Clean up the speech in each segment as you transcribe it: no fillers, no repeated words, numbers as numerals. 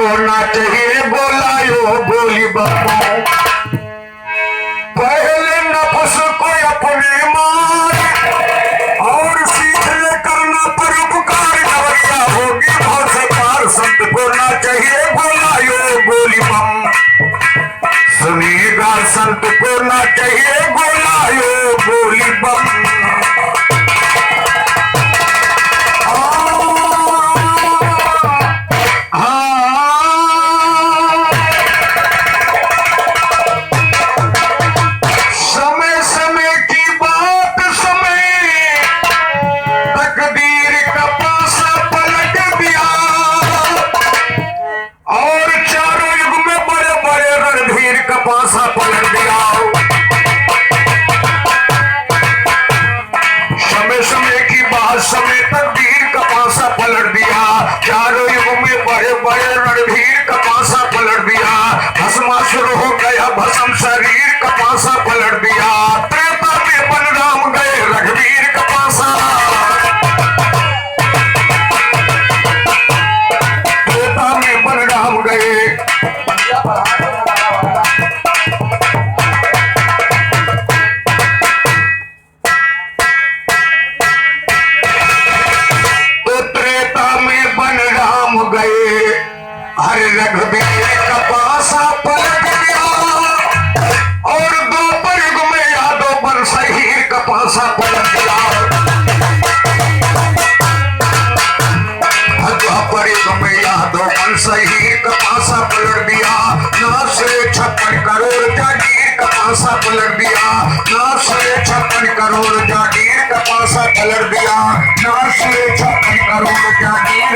को ना चाहिए बोलायो बोली बाबू, पहले नफ्स को अपने मार और सीख ले करना परोपकार, नवैया होगी बहुत से पार। संत को ना चाहिए बोलायो बोली बम, सुनिएगा संत को ना चाहिए बोलायो बोली बम। पासा पलट दिया, समय समय की बात, समय तकदीर का पासा पलट दिया। चारों युग में बड़े बड़े रणधीर का पासा पलट दिया। भस्मासुर हो गया भस्म शरीर का पासा पलट दिया। त्रेता में बलराम गए रघुवीर का पासा, त्रेता में बलराम गए। हर रघुवीर का पासा पलट दिया और द्वापर युग में यादव बन शहीर का पासा पलट दिया। द्वापर युग में यादव बन शहीर का पासा पलट दिया। 956 करोड़ जागीर का पासा पलट दिया। 956 करोड़ जागीर का पासा पलट दिया। 956 करोड़ जागीर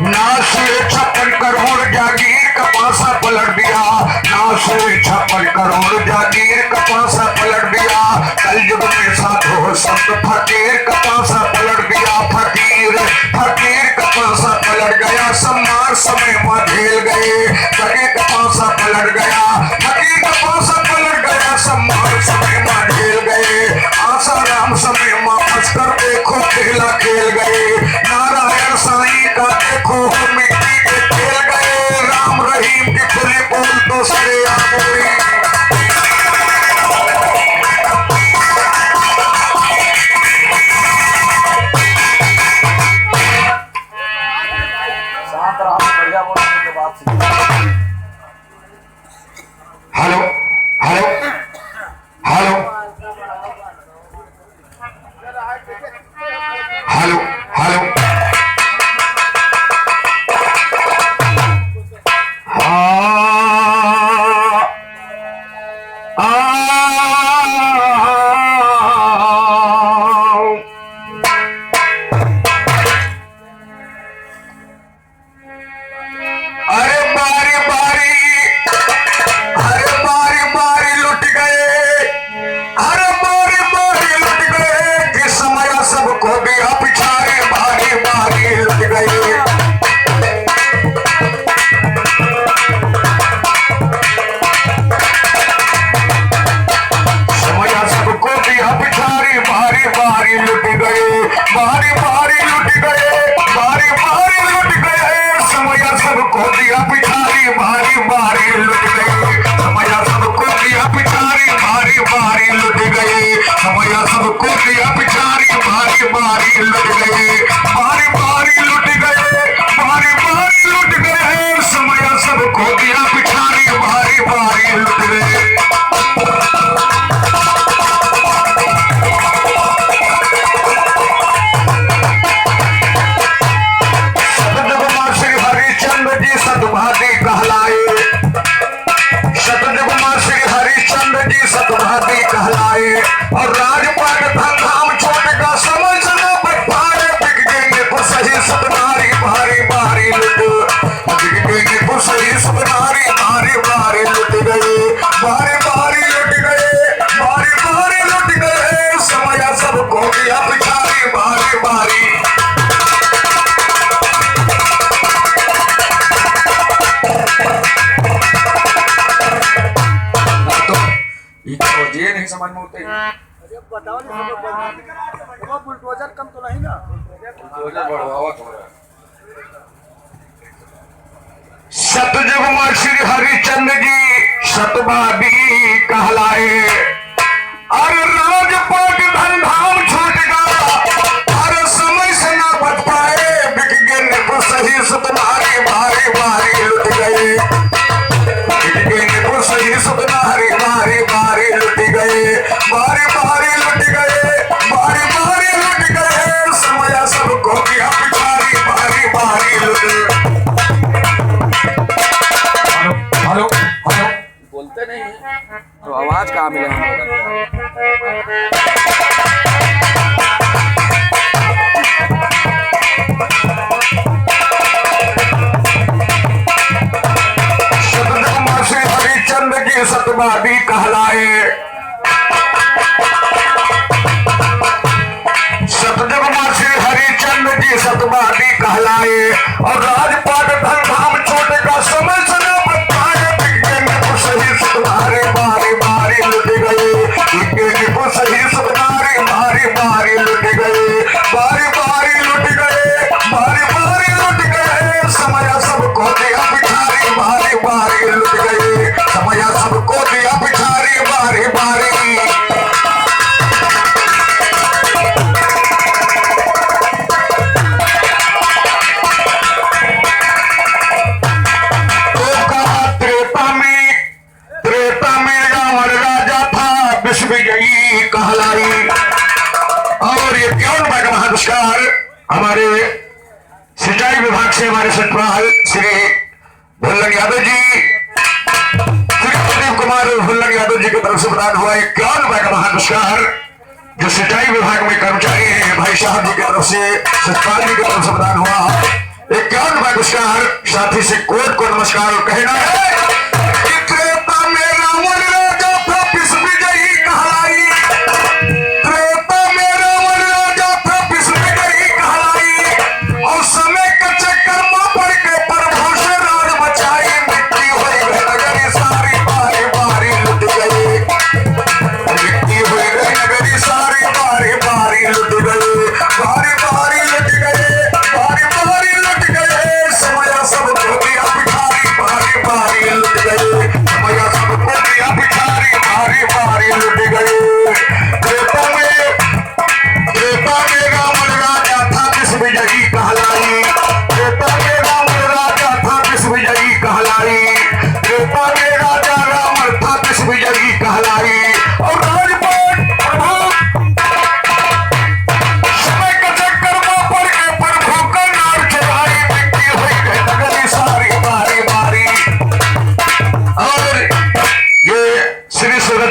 956 करोड़ जागीर का पासा पलट दिया। 956 करोड़ जागीर का पासा पलट दिया। कलयुग में साधु संत फकीर का पासा पलट दिया। फकीर का पासा पलट गया। सम्मान समय में झेल गए, जगह का पासा पलट गया। फकीर का पासा पलट गया, सम्मान समय में झेल गए। आशा राम समय में फंस कर देखो खेला खेल गए। नारायण साईं का देखो मिट्टी के खेल गए। राम रहीम की खुली बोल तो सरे आ गई। Hello hello hello hello hello समझ में होते हैं। बताओ बुलडोजर कम तो नहीं ना। सतयुग में श्री हरिचंद्र जी सतवादी कहलाए और राजपाट धनधाम छूट गया और समय से ना बच पाए बिक गए तो सही सुतनारी भारी भारी लुट गए बिक गए तो सही सुतनारी भारी भारी लुट गए भारी भारी लुट गए भारी भारी लुट गए समय सबको दिया पिछारी भारी भारी लुट हेलो हेलो बोलते नहीं तो आवाज कहाँ मिले श्री हरिचंद्र जी सतवादी कहलाए सतयुग में श्री हरिचंद्र जी सतवादी कहलाए और राजपाट धनधाम छोटे का समय से न बताए बिकने को सही सुधारे बारी बारी लुट गए बिकने को सही सुधारे बारी बारी लुट गए बारी बारी लुट गए बारी बारी लुट गए समय सबको दिया पिछारी बारी बारी लुट गए समय सबको दिया पिछारी बारी बारी विजयी कहलाई और ये क्यों भाग महापुरस्कार हमारे सिंचाई विभाग से हमारे सचिवाल श्री भुल्लन यादव जी श्री प्रदीप कुमार भुल्लन यादव जी की तरफ से प्रदान हुआ एक क्यों भाग महापुरस्कार जो सिंचाई विभाग में कर्मचारी हैं भाई साहब जी की तरफ से सचिवाल जी की तरफ से प्रदान हुआ एक क्यों भाग पुरस्कार साथी से कोट को नमस्कार और कहना है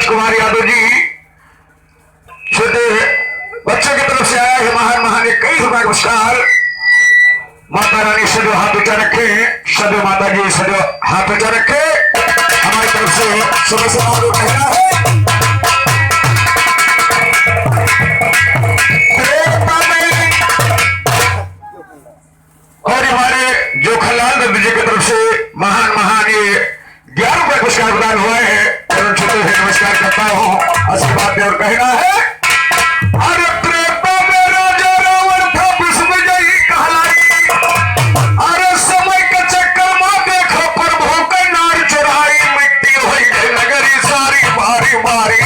कुमार यादव जी छोटे बच्चों की तरफ से आया है महान महान कई रुपए पुरस्कार माता रानी सदैव हाथ ऊंचा रखे सदैव माता जी सदैव हाथ ऊंचा रखे हमारी तरफ से सुबह से कहना है और हमारे जो खलाल दत्त जी की तरफ से महान महान ये 11 रुपए पुरस्कार प्रदान हुआ है छोटे से नमस्कार करता हूँ आशीर्वाद और कहना है अरे त्रेता में राजा रावण था विश्व विजयी कहलाई अरे समय के चक्कर में देखो प्रभु का नार चुराई मिट्टी हुई नगरी सारी बारी बारी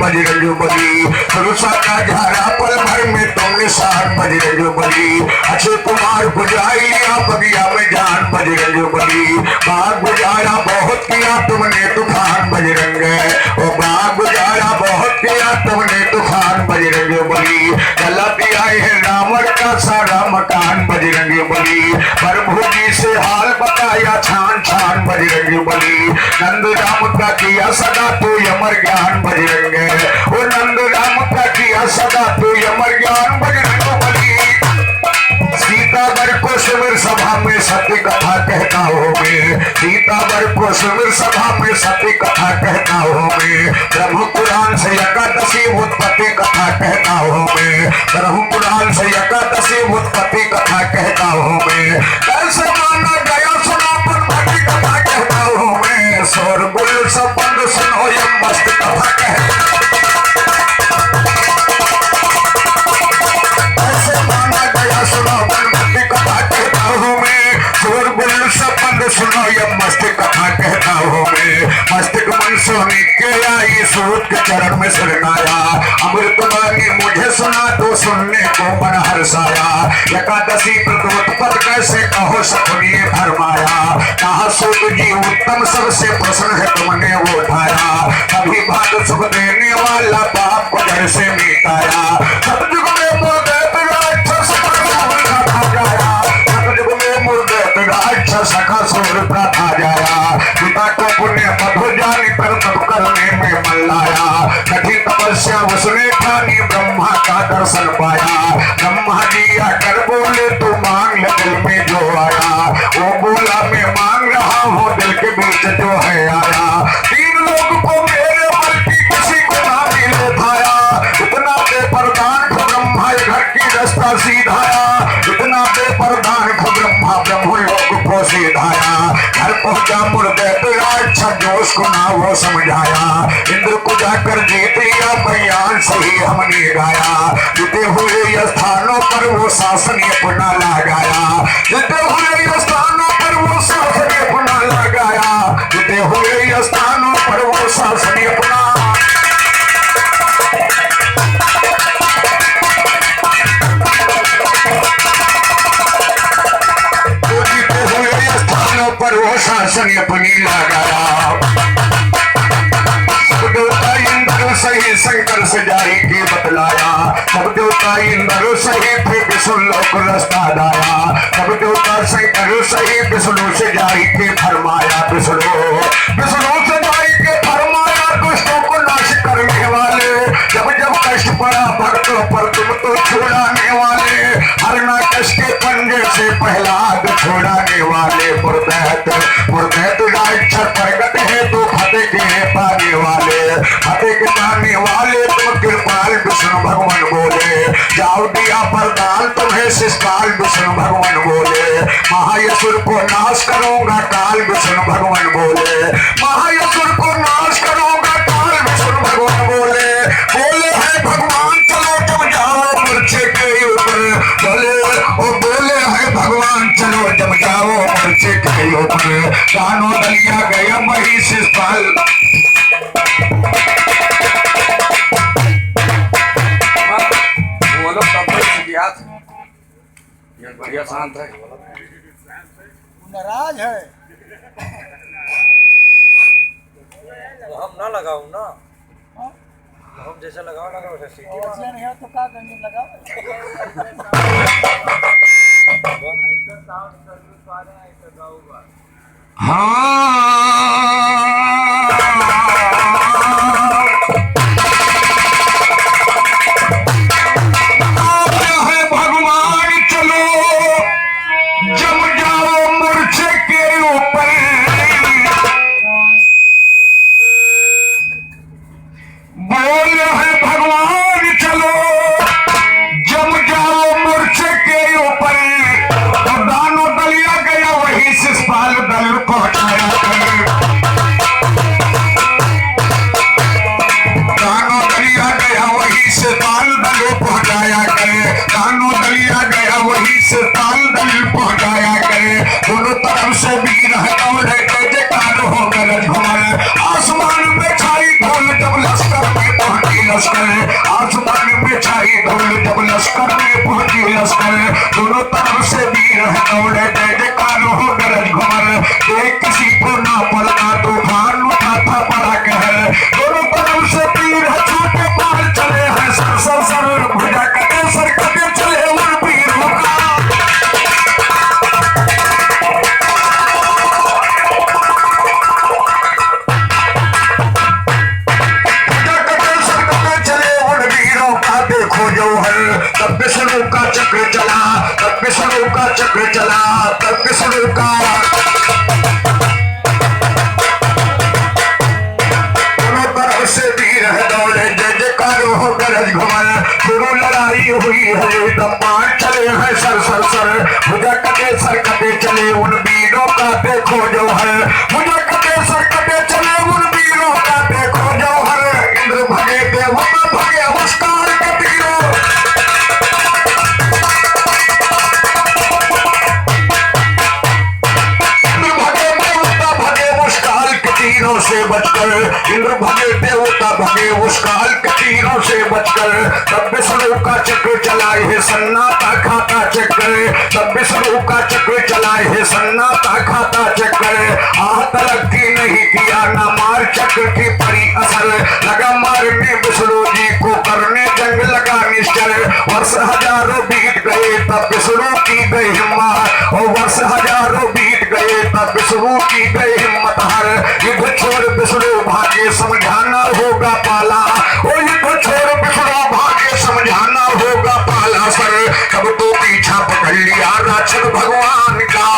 बजरंग बली। सुरसा का झारा पल भर में तुमने साथ बजरंग बली। अक्षय कुमार बुझाई लिया बगिया में जान बजरंग बली। बाग गुजारा बहुत किया तुमने तूफान बजरंग, ओ बाग गुजारा बहुत किया तुमने तूफान बजरंग बली। गला दिया है रावण का सारा मकान बजरंग बली। प्रभु जी से हाल बताया छान छान बजरंग बली। नंद राम का किया सदा तू अमर ज्ञान बजरंग, ओ नंद राम का किया सदा तू अमर ज्ञान बजरंग बली। सीतावर को सिमर सभा में सत्य कथा कहता हूँ मैं, सीतावर को सिमर सभा में सत्य कथा कहता हूँ मैं। ब्रह्म पुराण से एकादशी उत्पत्ति कथा कहता हूँ मैं, ब्रह्म पुराण से एकादशी उत्पत्ति कथा कहता हूँ मैं। कैसे माना गया सनातन भक्ति कथा कहता हूँ मैं। शोरगुल संबंध सुनो ये मस्त कथा कहता हूँ। सुनो ये मस्तिष्क कथा कहता हूँ मैं। मस्तिष्क मन सोने के आई सूरज के चरण में शरणाया। अमृत वाणी मुझे सुना तो सुनने को मन हर्षाया। एकादशी व्रत पद कैसे कहो सपने फरमाया। कहा सूत जी उत्तम सबसे प्रसन्न है तुमने वो उठाया। कभी भाग सुख देने वाला पाप को घर से मिटाया। सतयुग में मुर्दे राक्षस सखा सूर था जाया। पिता को पुण्य मधु जानी कर तब करने में मन लाया। कठिन तपस्या उसने ठानी ब्रह्मा का दर्शन पाया। ब्रह्मा जी आकर बोले तू मांग ले दिल में जो आया। वो बोला मैं मांग रहा हूँ दिल के बीच जो है आया। तीन लोग को मेरे बल की किसी को ना मिले थाया। इतना बेपरदान ब्रह्मा घर की रास्ता सीधाया। इतना बेपरदान ब्रह्मा ब्रह्म लोग को सीधाया। घर पहुंचा मुर्दे अच्छा जोश को ना वो समझाया। इंद्र को जाकर जीत लिया बयान सही हमने गाया। जीते हुए स्थानों पर वो शासन अपना लगाया। जीते हुए स्थानों पर वो शासन अपना लगाया। जीते हुए स्थानों पर वो शासन अपना पर वो शासन अपनी लगाया। सब देवता इंद्र सही शंकर से जाई के बतलाया। सब देवता इंद्र सही थे विष्णु लोक रास्ता दाया। सब देवता शंकर सही विष्णु से जाई के फरमाया। विष्णु से जाई के फरमाया दुष्टों को नाश करने वाले। जब जब कष्ट पड़ा भक्तों पर तुम तो छुड़ाने वाले। हरना कष्ट के पंजे से प्रहलाद छुड़ाने वाले। मुर्दैत राक्षस प्रगट है तो फतेह के पाने वाले। फतेह के पाने वाले तुम कृपाल विष्णु भगवान बोले। जाओ दिया वरदान तुम्हें शिषकाल विष्णु भगवान बोले। महायसुर को नाश करूंगा काल विष्णु भगवान बोले। महायसुर को नाश करूंगा काल विष्णु भगवान बोले। बोले है भगवान चलो जब जाओ मूर्छे के ऊपर। बोले है भगवान चलो जब जाओ मूर्छे के ऊपर। कानों दलिया गया मही शिषपाल। वो लोग कब इतिहास ये बढ़िया शांत है। नाराज है तो हम ना लगाओ ना, हम जैसे लगाओ ना वैसे सीटी ऐसे नहीं है तो क्या करने लगा। भगवान चलो जम जाओ मूर्छे के ऊपर। बोल है भगवान चलो जम जाओ मूर्छे के ऊपर। तो दानों दलिया गया वही शिषपाल दल पहुंचाया। दानों दलिया गया वही शिषपाल दल पहुंचाया करे। दानों दलिया गया वही शिषपाल दल पहुंचाया करे। दोनों तरफ से वीर है दौड़े जयकार हो गरज भवन। आसमान में छाई धूल जब लश्कर में पहुंची लश्कर, आसमान में छाई धूल जब लश्कर में पहुंची लश्कर, दोनों तरफ से वीर है दौड़े जय जयकार हो गरज घुमर, देख किसी को ना पड़ना तूफान उठा था बड़ा कहर, दोनों तरफ से वीर है छूटे पाल चले हैं सर सर सर, भुजा कटे सर कटे चले उन वीरों का। तब विष्णु का चक्र चला, तब विष्णु का चक्र चला, तब विष्णु का दोनों तरफ से वीर है दौड़े जय जयकार हो गरज घुमर, शुरू लड़ाई हुई है तब बाण चले हैं सर सर सर, भुजा कटे सर कटे चले उन वीरों का देखो जो है, भुजा कटे सर कटे चले उन वीरों का देखो जो है, इंद्र भगे देवता भगे नमस्कार के तीरों। से बचकर इंद्र भगे देवता भगे उस काल के तीरों से बचकर, तब विष्णु का चक्र चलाए है सन्नाटा खाता चक्र, तब विष्णु का चक्र चलाए है सन्नाटा खाता चक्र, आहत लगती नहीं किया ना मार चक्र की परी असर, लगा मारने विष्णु जी को करने जंग लगा निश्चर, वर्ष हजारों बीत गए तब विष्णु की गई हिम्मत, और वर्ष हजारों बीत गए तब विष्णु की गई हिम्मत हर, युद्ध छोड़ विष्णु भागे समझाना होगा पाला, ओ युद्ध छोड़ विष्णु भागे समझाना होगा पाला सर, तब तो पीछा पकड़ लिया राक्षस भगवान का,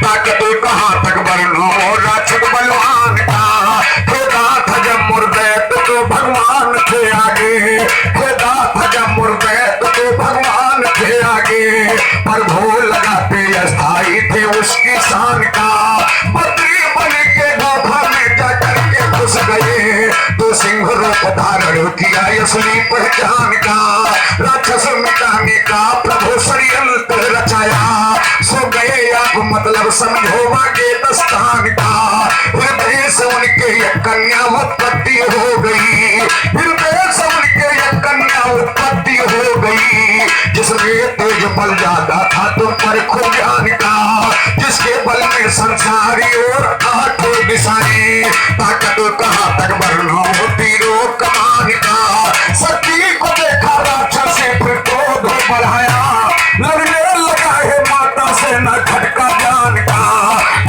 ताकत कहाँ तक बरनो राक्षस बलवान का, खेदा था जब मुर्दैत तो भगवान थे आगे, खेदा था जब मुर्दैत तो भगवान थे आगे, पर भो लगाते अस्थाई थे उसकी शान का, बद्री बन के गोफा में जाकर के घुस गए, तो सिंह रूप धारण किया असली पहचान का, राक्षस मिटाने का प्रभु षड्यंत्र रचाया, सो गए आप मतलब समझो के दस्तान का, हृदय से उनके एक कन्या उत्पत्ति हो गई, हृदय से उनके एक कन्या उत्पत्ति हो गई, जिसमें तेज बल ज्यादा था तुम पर खूब ज्ञान का, जिसके बल में संसारी और आठों दिशाएं, ताकत कहाँ तक वर्णो तीरों कमान का, सती को देखा राक्षस से फिर क्रोध बढ़ाया, लड़ने लगा है माता से न खटका जान का,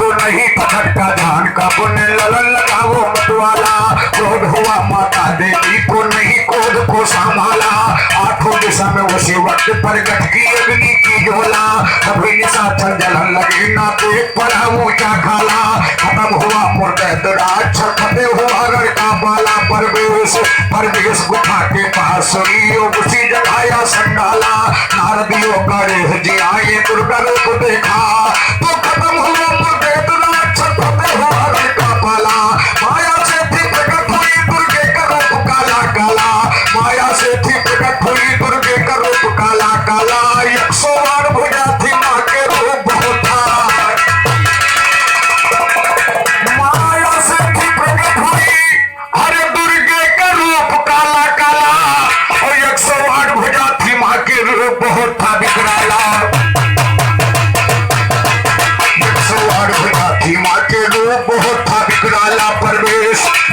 वो नहीं था खटका जान का, पुण्य ललन लगा वो मतवाला, क्रोध हुआ माता देवी को नहीं क्रोध को संभाला, आठों दिशा में उसी वक्त प्रगट की अग्नि की ज्वाला, कभी निशाचर जलन लगी ना देख पड़ा ऊंचा खाला, खत्म हुआ मुर्दैत राक्षस फतेह हुआ घर का बाला, परवेश गुफा के पास सुनियो उसी जगाया संडाला, नारदियों करे जी आए दुर्गा रूप देखा, तो खत्म हुआ मुर्दैत राक्षस फतेह हुआ घर का बाला, माया से थी प्रकट हुई दुर्गे का रूप काला काला, माया से थी प्रकट हुई दुर्गे का रूप काला काला, 108 भुजा थी माँ के रूप बहुत था, माया से थी प्रकट हुई अरे दुर्गे का रूप काला काला, और 108 भुजा थी माँ के रूप बहुत था बिगड़ाला, 108 भुजा थी माँ के रूप बहुत था बिगड़ाला,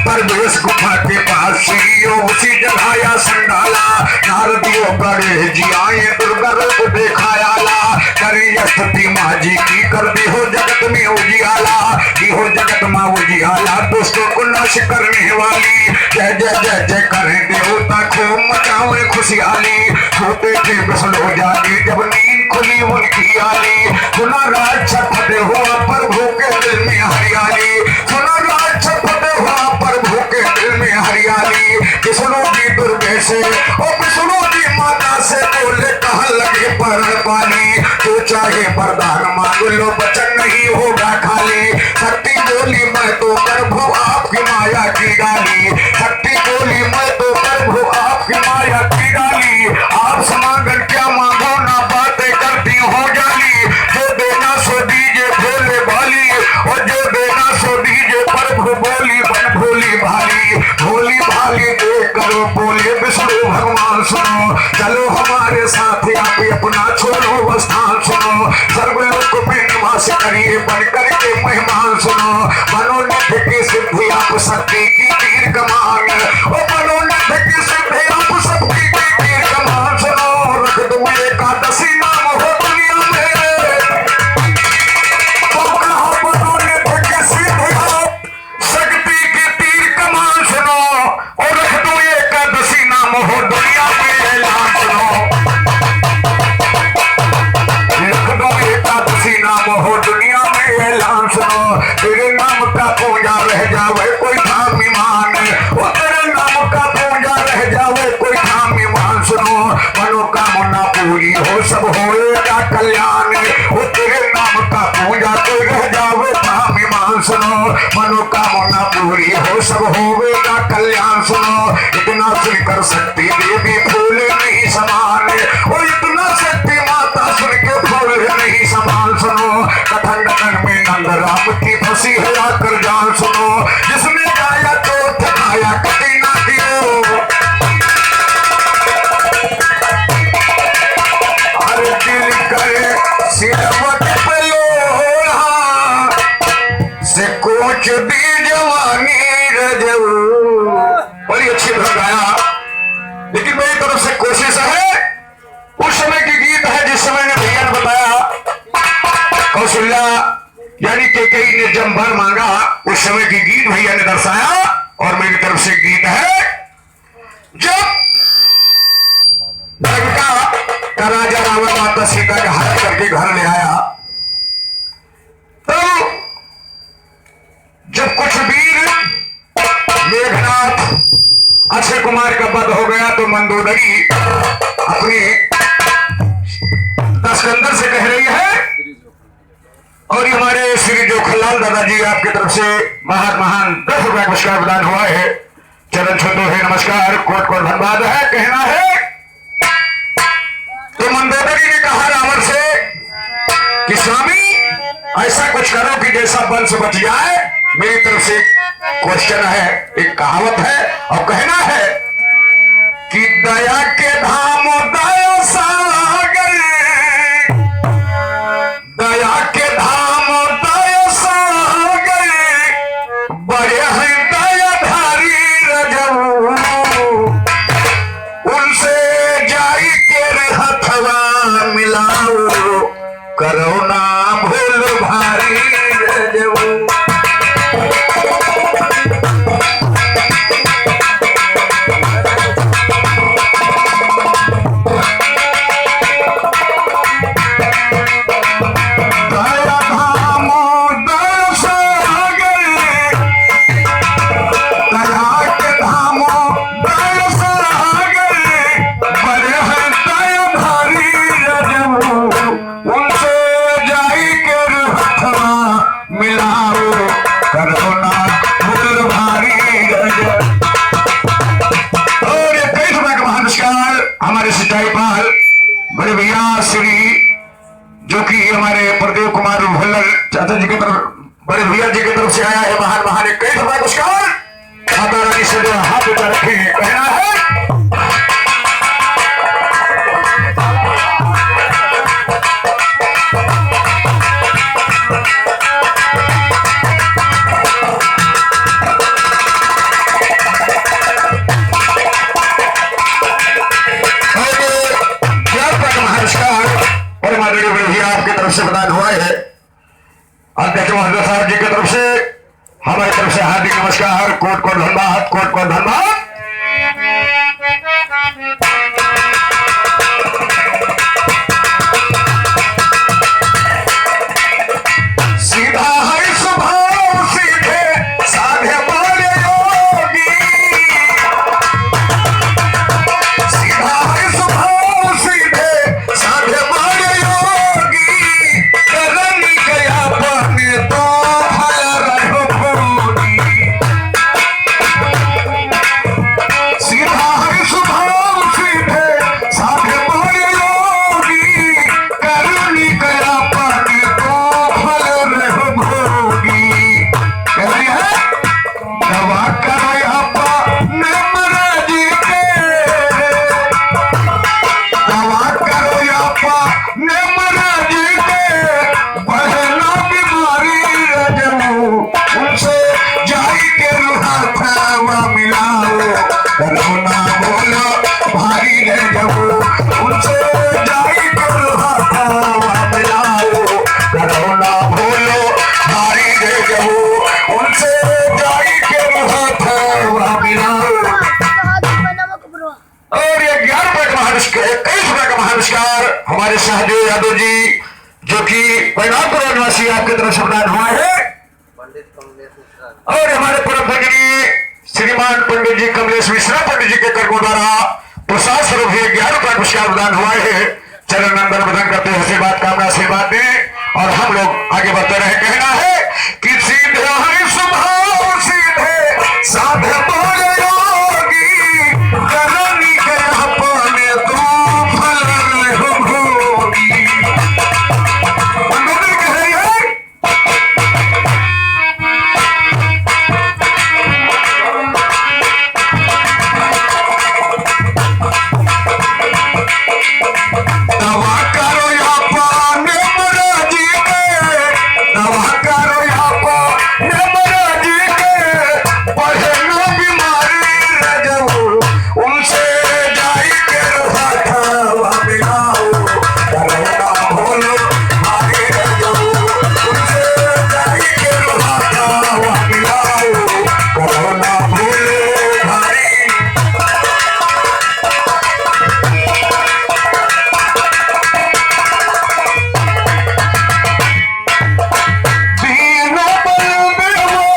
परवेश गुफा के पास सीओ उसी जगाया संडाला, नारदियों करे जी आए दुर्गा रूप दिखाया ला, करे स्तुति माँ जी की कर दी हो जगत में उजियाला, की हो जगत माँ उजियाला, दुष्टों को नाश करने वाली, जय जय जय जय करें देवता खूब मचावे खुशहाली, सोते थे विष्णु जागे जब नींद खुली उनकी आली, सुना राक्षस फतेह हुआ प्रभु के दिल में हरियाली, सुना राक्षस फतेह हुआ प्रभु के दिल में हरियाली, विष्णु जी दुर्गे से और विष्णु जी माता से बोले कहा लगे पर पानी, तो चाहे वरदान मांग लो वचन नहीं होगा खाली, शक्ति बोली मैं तो प्रभु आपकी माया की डाली, शक्ति बोली मैं तो प्रभु आपकी माया की डाली, आप समागन क्या मांगो ना बातें करती हो जाली, जो देना सो दीजिए भोले भाली, और जो देना सो दीजिए प्रभु बोली बन भोली भाली, भोली भाली दे करो बोले विष्णु अपना छोड़ो स्थान सुनो, सर्वलोक में निवास करिए बन करके मेहमान सुनो। मनोनिध की सिद्धि आप शक्ति की तीर कमान, ओ मनोनिध की सिद्धि आप शक्ति की तीर कमान सुनो। रख दूं एकादशी नाम हो दुनिया में, तो कहो मनोनिध की सिद्धि आप शक्ति की तीर कमान सुनो, और रख दूं एकादशी नाम हो दुनिया में ऐलान सुनो। रख दूं एकादशी नाम हो दुनिया में ऐलान सुनो। तेरे नाम का पूजा रह जावे कोई धाम ईमान, ओ तेरे नाम का पूजा रह जावे कोई धाम ईमान सुनो। मनोकामना पूरी हो सब होएगा कल्याण, ओ तेरे नाम का पूजा कोई रह जावे धाम ईमान सुनो। मनोकामना पूरी हो सब होएगा कल्याण सुनो। इतना सुनकर शक्ति देवी फूल नहीं समान, ओ इतना शक्ति माता सुन के फूल नहीं समान सुनो। कथन कथन में नंद राम की फंसी है आकर जान सुनो। जिसने गाया तो थकाया कभी ना दियो, हर दिल करे सिरवट पे लोढ़ा, से कोच दी जवानी रजऊ। बड़ी अच्छी तरह गाया, लेकिन मेरी तरफ से कोशिश है, उस समय की गीत है जिस समय ने भैया ने बताया कौशल्या यानी कैकेयी ने जब वर मांगा, उस समय की गीत भैया ने दर्शाया। और मेरी तरफ से गीत है, जब लंका का राजा रावण माता सीता का हत्या करके घर ले आया, तो जब कुछ वीर मेघनाथ अक्षय कुमार का वध हो गया, तो मंदोदरी अपने दशकंदर से कह रही है, और हमारे श्री जोखनलाल दादाजी आपकी तरफ से महान महान 10 रुपया पुरस्कार प्रदान हुआ है। चरण छूतो है नमस्कार, कोट कोट धन्यवाद है। कहना है तो मंदोदरी ने कहा रावण से कि स्वामी ऐसा कुछ करो कि जैसा वंश बच जाए। मेरी तरफ से क्वेश्चन है, एक कहावत है, और कहना है कि दया के धाम दया सागर, दया के धाम दया सागर, बड़े हैं दयाधारी रजऊ। उनसे जाई के हथवा मिलाओ, करो ना भूल भारी रजऊ। हमारे सिंचाई पाल बड़े भैया श्री जो कि हमारे प्रदेव कुमार भल्लर चाचा जी की तरफ, बड़े भैया जी की तरफ से आया है महान महान कई रुपया पुरस्कार। माता रानी से जो हाथ ऊपर रखे, कहना है से प्रदान हुआ है। अध्यक्ष महोदय साहब जी की तरफ से हमारी तरफ से हार्दिक नमस्कार, कोट कोट धन्यवाद, कोट कोट धन्यवाद। सीधा है स्वभाव सीधे साधे वाले योगी, सीधा है स्वभाव सीधे साधे वाले योगी, करनी गया बने तो फल रहो भोगी। सीधा है स्वभाव सीधे यादव जी जो कि परिणामपुर निवासी आपके तरफ से प्रदान हुआ है, पंडित कमलेश मिश्रा और हमारे परम भगिनी श्रीमान पंडित जी कमलेश मिश्रा पंडित जी के कर्मों द्वारा प्रसाद स्वरूप 11 रुपया पुरस्कार प्रदान हुआ है। चरण नंदन बदन करते हैं, आशीर्वाद कामना आशीर्वाद दें और हम लोग आगे बढ़ते रहे। कहना है कि सीधे हरि स्वभाव सीधे साधे बोल योगी करनी कर अपने तू फल भोगी। पंडित कह रही है दवा करो यहाँ पाने मराजी के, दवा करो यहाँ पाने मराजी के, पढ़े न बीमारी रजऊ उनसे जाई के रखवा मिलाओ, करोना भोलो भारी रजऊ उनसे जाई के रखवा मिलाओ, करोना भोलो भारी। दीनों पर में वो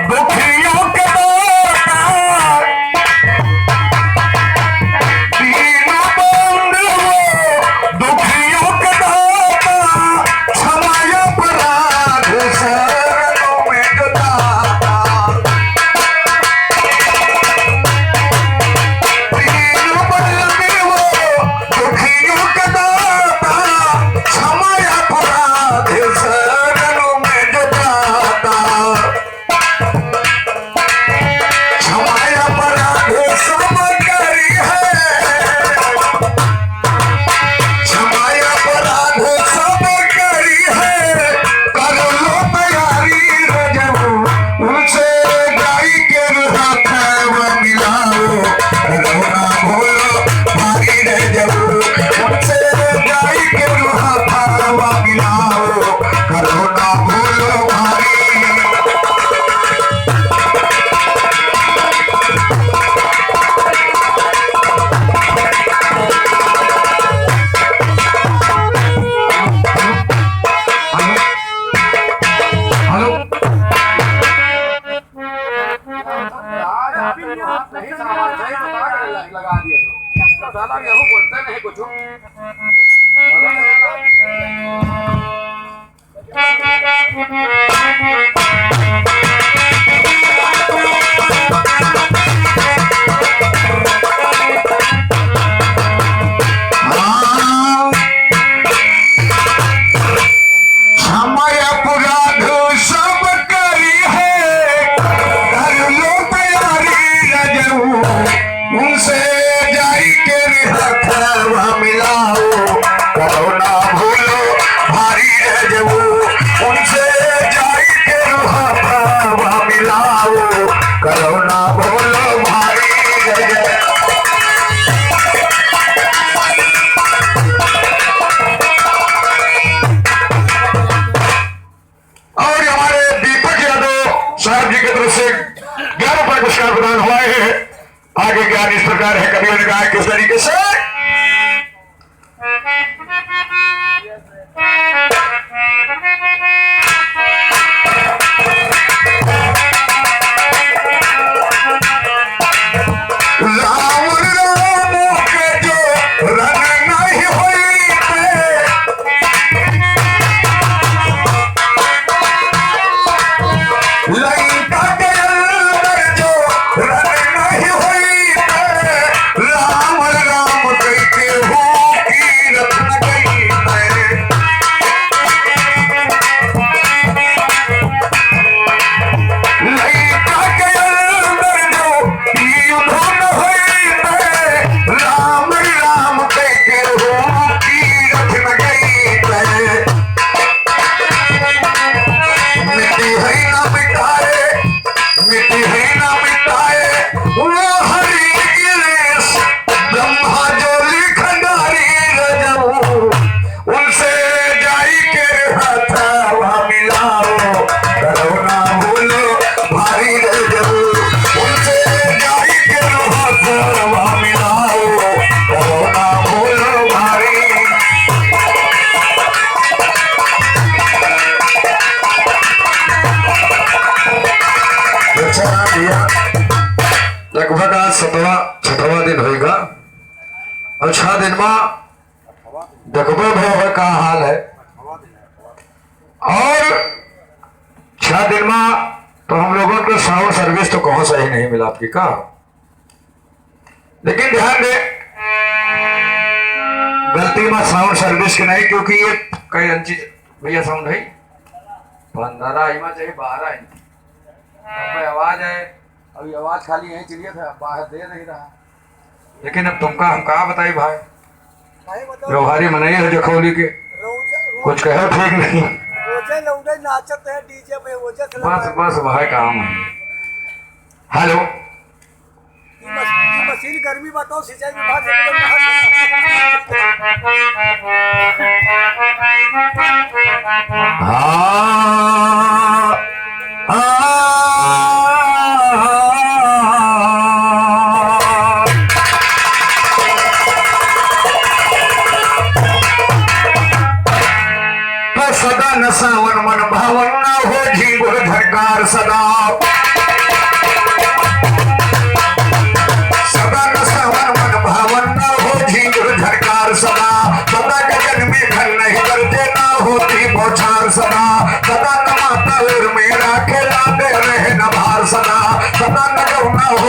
दुखियों के दाता, दीनों पर में वो दुखियों के दाता, क्षमाय अपराध शरणों में जो दाता। दीनों पर में वो दुखियों के दाता, क्षमाय अपराध शरणों में जो दाता। क्षमाय अपराध सब करी है, क्षमाय अपराध सब करी है, कर लो तैयारी रजऊ उनसे गाई के रखवा मिलाओ, करोना भोलो भारी रजऊ उनसे गाई के रखवा मिलाओ, करोना भोलो भारी। हेलो लगा दिया तो साला गेहूं बोलते नहीं कुछ क्षमाय अपराध सब करी है, कर लो तैयारी रजऊ उनसे जाई के रखवा मिलाओ, करोना भूलो भारी रजऊ उनसे जाई के रखवा मिलाओ, करोना भूलो भारी रजऊ। और हमारे दीपक यादव साहब जी की तरफ से 11 रुपये पुरस्कार प्रदान हुआ है। आगे ज्ञान इस प्रकार है, कवियों ने कहा किस तरीके से रावण राम के जो रंग नहीं हुई लंका के अंदर जो रंग नहीं हुई राम राम दिन में देखबे भाई का हाल है। और 6 दिन में तो हम लोगों को साउंड सर्विस तो कहीं सही नहीं मिला आपकी का। लेकिन ध्यान दे गलती में साउंड सर्विस की नहीं, क्योंकि ये कई अंची भैया साउंड है 15 आई में चाहिए 12 आई अब आवाज है। अभी आवाज खाली यहीं चलिए था बाहर दे नहीं रहा। लेकिन अब तुमका हम कहा बताई भाई व्यवहारी मनाई है जखौली के कुछ कहे ठीक नहीं। रोजे नाचत है डीजे पे रोजे बस बस भाई काम है। हेलो मशीन गर्मी बताओ सिंचाई विभाग सदा न सावन मन भावन न हो जीवर झरकार सदा सदा न सावन मन भावन न हो जीवर झरकार सदा सदा गगन में घर नहीं करते ना होती बौछार सदा सदा न माता उर में राखे लाते रहे न भार सदा सदा न गौ न हो